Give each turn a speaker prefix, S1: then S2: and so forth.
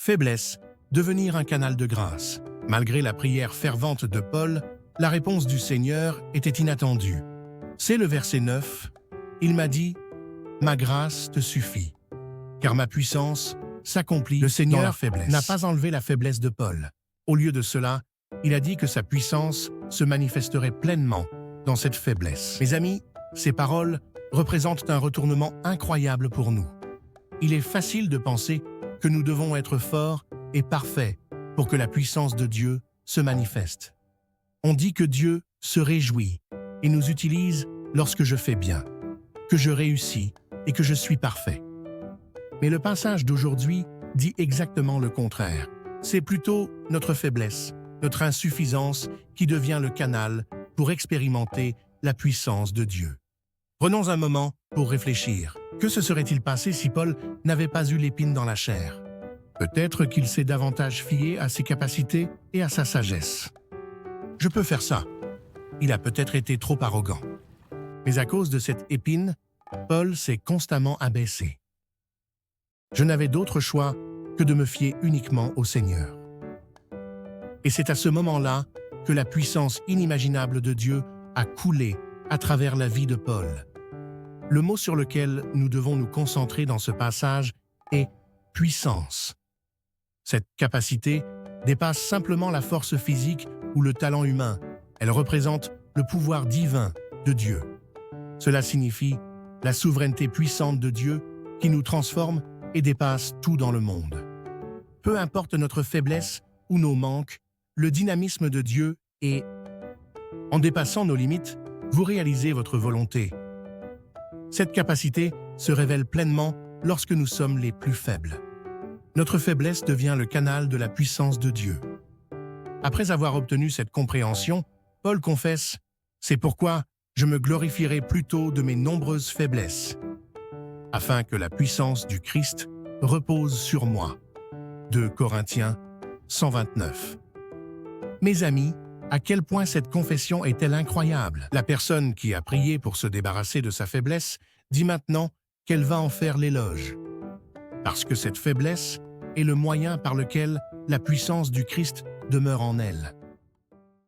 S1: Faiblesse, devenir un canal de grâce. Malgré la prière fervente de Paul, la réponse du Seigneur était inattendue. C'est le verset 9. Il m'a dit « Ma grâce te suffit, car ma puissance s'accomplit dans la faiblesse. » Le Seigneur n'a pas enlevé la faiblesse de Paul. Au lieu de cela, il a dit que sa puissance se manifesterait pleinement dans cette faiblesse. Mes amis, ces paroles représentent un retournement incroyable pour nous. Il est facile de penser que nous devons être forts et parfaits pour que la puissance de Dieu se manifeste. On dit que Dieu se réjouit et nous utilise lorsque je fais bien, que je réussis et que je suis parfait. Mais le passage d'aujourd'hui dit exactement le contraire. C'est plutôt notre faiblesse, notre insuffisance qui devient le canal pour expérimenter la puissance de Dieu. Prenons un moment pour réfléchir. Que se serait-il passé si Paul n'avait pas eu l'épine dans la chair? Peut-être qu'il s'est davantage fié à ses capacités et à sa sagesse. Je peux faire ça. Il a peut-être été trop arrogant. Mais à cause de cette épine, Paul s'est constamment abaissé. Je n'avais d'autre choix que de me fier uniquement au Seigneur. Et c'est à ce moment-là que la puissance inimaginable de Dieu a coulé à travers la vie de Paul. Le mot sur lequel nous devons nous concentrer dans ce passage est « puissance ». Cette capacité dépasse simplement la force physique ou le talent humain. Elle représente le pouvoir divin de Dieu. Cela signifie la souveraineté puissante de Dieu qui nous transforme et dépasse tout dans le monde. Peu importe notre faiblesse ou nos manques, le dynamisme de Dieu est... En dépassant nos limites, vous réalisez votre volonté. Cette capacité se révèle pleinement lorsque nous sommes les plus faibles. Notre faiblesse devient le canal de la puissance de Dieu. Après avoir obtenu cette compréhension, Paul confesse « C'est pourquoi je me glorifierai plutôt de mes nombreuses faiblesses, afin que la puissance du Christ repose sur moi. » 2 Corinthiens 129. Mes amis, à quel point cette confession est-elle incroyable? La personne qui a prié pour se débarrasser de sa faiblesse dit maintenant qu'elle va en faire l'éloge. Parce que cette faiblesse est le moyen par lequel la puissance du Christ demeure en elle.